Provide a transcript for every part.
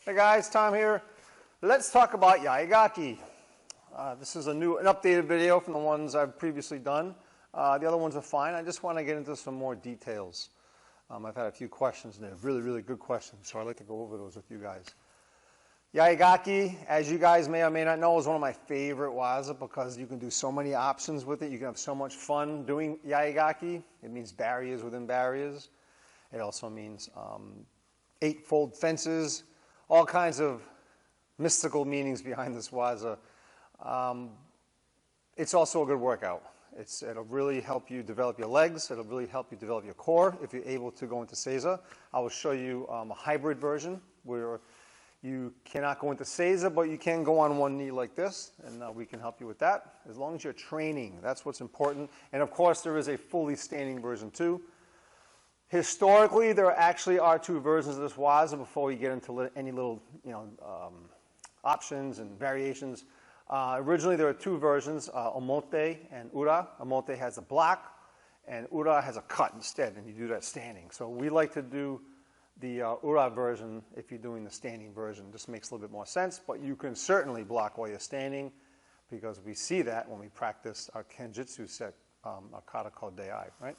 Hey guys, Tom here. Let's talk about Yaegaki. This is an updated video from the ones I've previously done. The other ones are fine. I just want to get into some more details. I've had a few questions, and they're really, really good questions, so I'd like to go over those with you guys. Yaegaki, as you guys may or may not know, is one of my favorite waza because you can do so many options with it. You can have so much fun doing Yaegaki. It means barriers within barriers. It also means eightfold fences, all kinds of mystical meanings behind this waza. It's also a good workout. It'll really help you develop your legs. It'll really help you develop your core if you're able to go into Seiza. I will show you a hybrid version where you cannot go into Seiza, but you can go on one knee like this, and we can help you with that as long as you're training. That's what's important. And of course, there is a fully standing version too. Historically, there actually are two versions of this waza before we get into any little options and variations. Originally, there were two versions, omote and ura. Omote has a block, and ura has a cut instead, and you do that standing. So we like to do the ura version if you're doing the standing version. Just makes a little bit more sense, but you can certainly block while you're standing because we see that when we practice our kenjutsu set, our kata called dei, right?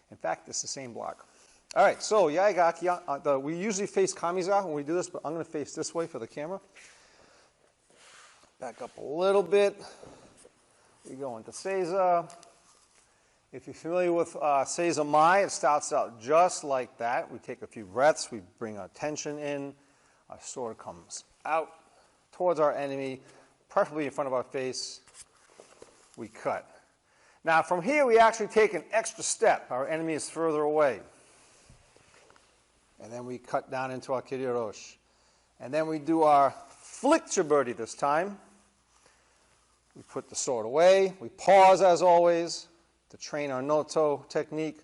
In fact, it's the same block. All right, so Yaegaki, we usually face kamiza when we do this, but I'm going to face this way for the camera. Back up a little bit. We go into Seiza. If you're familiar with Seiza Mai, it starts out just like that. We take a few breaths. We bring our tension in. Our sword comes out towards our enemy, preferably in front of our face. We cut. Now, from here, we actually take an extra step. Our enemy is further away. And then we cut down into our kiriroshi. And then we do our flick chiburi this time. We put the sword away. We pause, as always, to train our noto technique.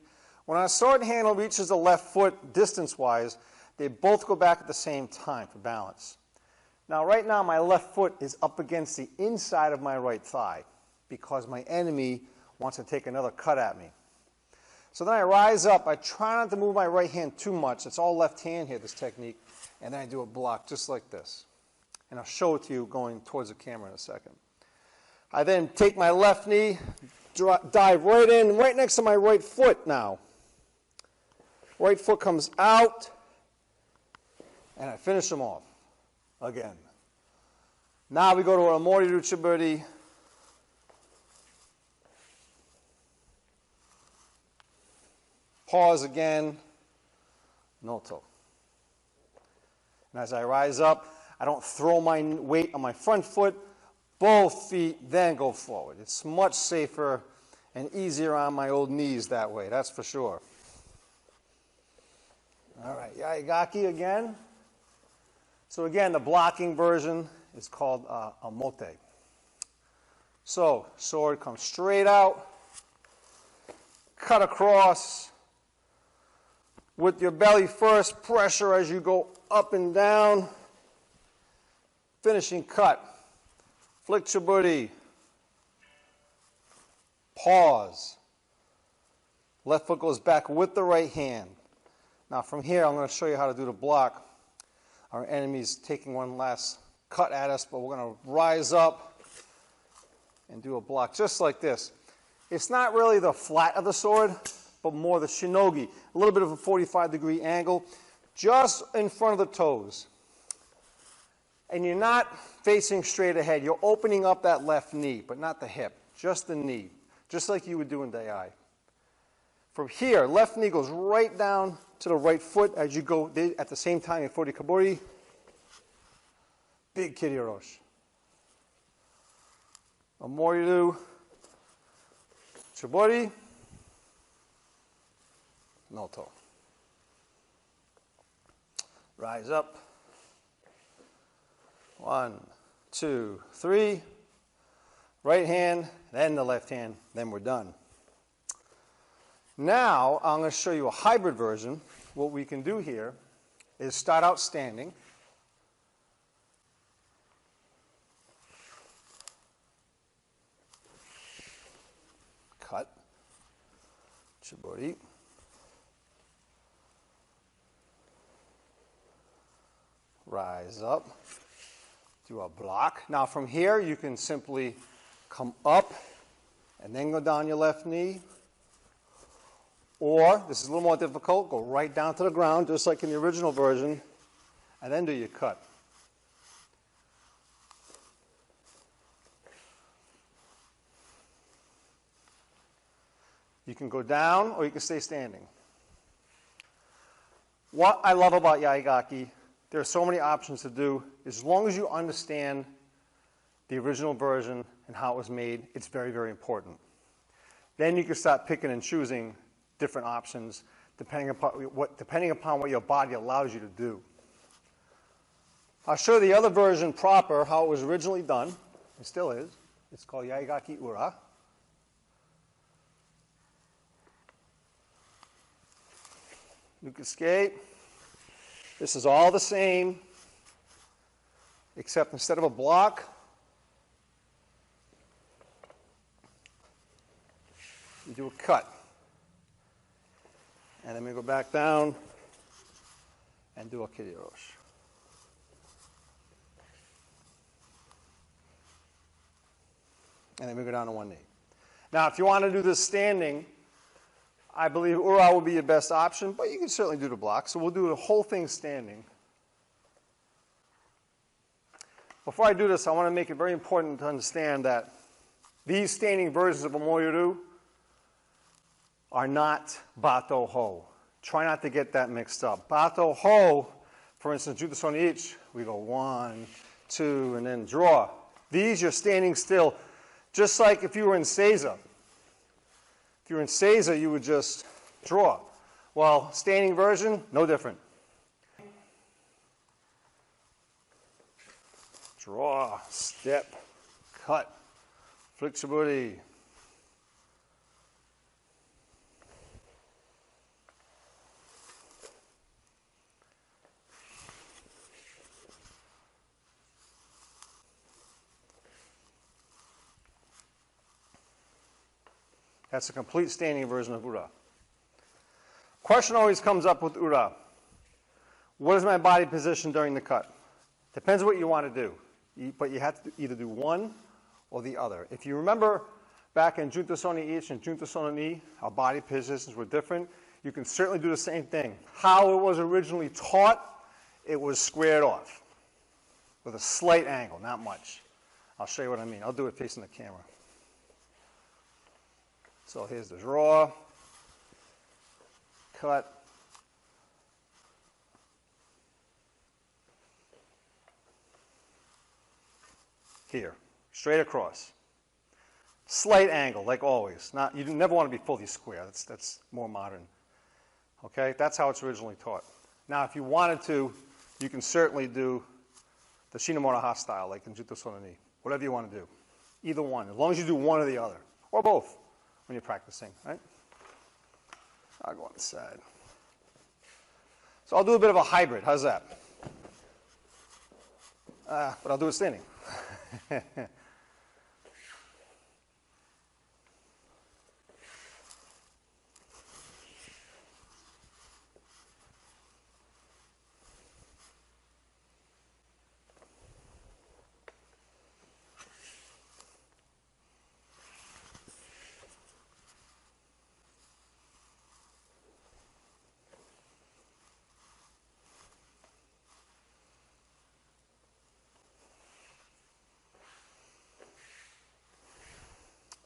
When our sword handle reaches the left foot distance-wise, they both go back at the same time for balance. Now, right now, my left foot is up against the inside of my right thigh because my enemy wants to take another cut at me. So then I rise up. I try not to move my right hand too much. It's all left hand here, this technique. And then I do a block just like this. And I'll show it to you going towards the camera in a second. I then take my left knee, dive right in, right next to my right foot now. Right foot comes out, and I finish them off again. Now we go to our Moriru Chiburi. Pause again, noto. And as I rise up, I don't throw my weight on my front foot. Both feet then go forward. It's much safer and easier on my old knees that way, that's for sure. All right, Yaegaki again. So again, the blocking version is called omote. So, sword comes straight out, cut across. With your belly first, pressure as you go up and down. Finishing cut. Flick chiburi. Pause. Left foot goes back with the right hand. Now from here, I'm going to show you how to do the block. Our enemy's taking one last cut at us, but we're going to rise up and do a block just like this. It's not really the flat of the sword, but more the shinogi. A little bit of a 45-degree angle, just in front of the toes. And you're not facing straight ahead. You're opening up that left knee, but not the hip, just the knee, just like you would do in dei. From here, left knee goes right down to the right foot as you go at the same time in furikaburi. Big kiriroshi. Moriru Chiburi. Noto. Rise up. 1, 2, 3. Right hand, then the left hand, then we're done. Now, I'm going to show you a hybrid version. What we can do here is start out standing. Cut. Chiburi. rise up, do a block. Now from here, you can simply come up and then go down your left knee. Or, this is a little more difficult, go right down to the ground, just like in the original version, and then do your cut. You can go down or you can stay standing. What I love about Yaegaki, there are so many options to do. As long as you understand the original version and how it was made, it's very, very important. Then you can start picking and choosing different options depending upon what your body allows you to do. I'll show you the other version proper, how it was originally done. It still is. It's called Yaegaki Ura. Nuke escape. This is all the same, except instead of a block, you do a cut. And then we go back down and do a kiriroshi. And then we go down to one knee. Now, if you want to do this standing, I believe Ura will be your best option, but you can certainly do the block. So we'll do the whole thing standing. Before I do this, I want to make it very important to understand that these standing versions of Omoyuru are not Bato Ho. Try not to get that mixed up. Bato Ho, for instance, Judo Soni Ich, we go 1, 2, and then draw. These you're standing still, just like if you were in Seiza. If you're in Seiza, you would just draw. Well, standing version, no different. Draw, step, cut, flixibility. That's a complete standing version of Ura. Question always comes up with Ura. What is my body position during the cut? Depends what you want to do, but you have to either do one or the other. If you remember back in Junto Soni Ich and Junto Soni Ni, our body positions were different. You can certainly do the same thing. How it was originally taught, it was squared off with a slight angle, not much. I'll show you what I mean. I'll do it facing the camera. So here's the draw, cut, here, straight across. Slight angle, like always. You never want to be fully square. That's more modern. Okay, that's how it's originally taught. Now, if you wanted to, you can certainly do the Shinomura style, like in Jutsu Soni Ni. Whatever you want to do. Either one, as long as you do one or the other, or both. When you're practicing, right? I'll go on the side. So I'll do a bit of a hybrid. How's that? But I'll do it standing.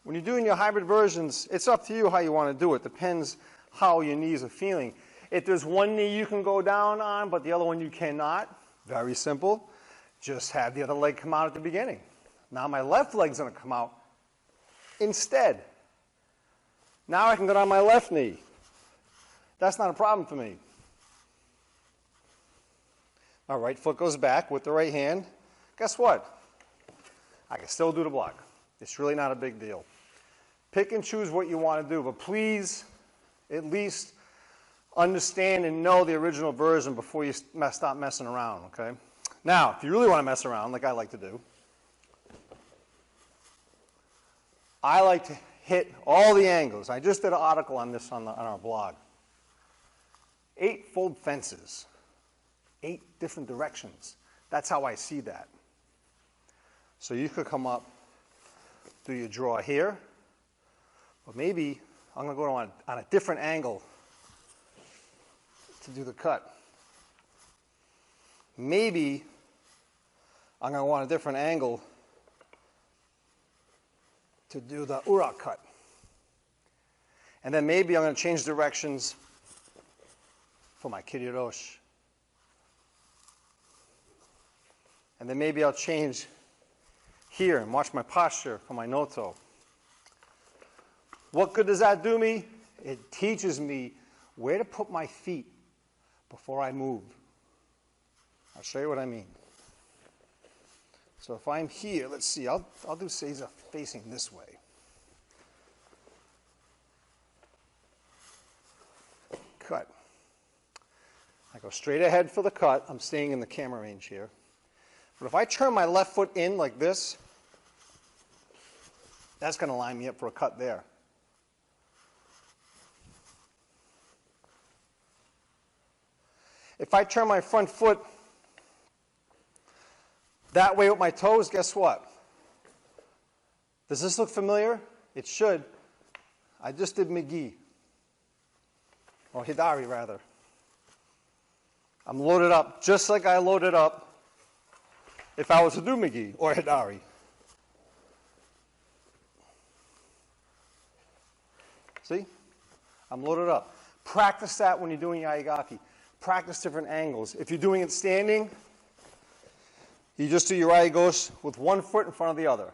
When you're doing your hybrid versions, it's up to you how you want to do it. Depends how your knees are feeling. If there's one knee you can go down on, but the other one you cannot, very simple. Just have the other leg come out at the beginning. Now my left leg's going to come out instead. Now I can go down my left knee. That's not a problem for me. My right foot goes back with the right hand. Guess what? I can still do the block. It's really not a big deal. Pick and choose what you want to do, but please at least understand and know the original version before you stop messing around, okay? Now, if you really want to mess around, like I like to do, I like to hit all the angles. I just did an article on this on our blog. 8-fold fences. 8 different directions. That's how I see that. So you could come up, do your draw here, or maybe I'm going to go on a different angle to do the cut. Maybe I'm going to want a different angle to do the ura cut. And then maybe I'm going to change directions for my kiriroshi. And then maybe I'll change here and watch my posture for my noto. What good does that do me? It teaches me where to put my feet before I move. I'll show you what I mean. So if I'm here, let's see, I'll do seiza facing this way. Cut. I go straight ahead for the cut. I'm staying in the camera range here. But if I turn my left foot in like this, that's going to line me up for a cut there. If I turn my front foot that way with my toes, guess what? Does this look familiar? It should. I just did migi, or hidari rather. I'm loaded up just like I loaded up if I was to do migi or hidari. See? I'm loaded up. Practice that when you're doing yaegaki. Practice different angles. If you're doing it standing, you just do your yaegos with one foot in front of the other.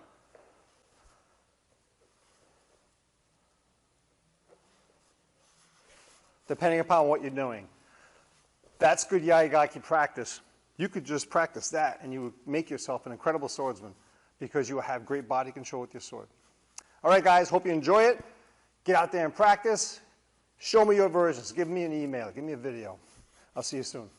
Depending upon what you're doing. That's good yaegaki practice. You could just practice that and you would make yourself an incredible swordsman because you will have great body control with your sword. All right, guys, hope you enjoy it. Get out there and practice. Show me your versions. Give me an email. Give me a video. I'll see you soon.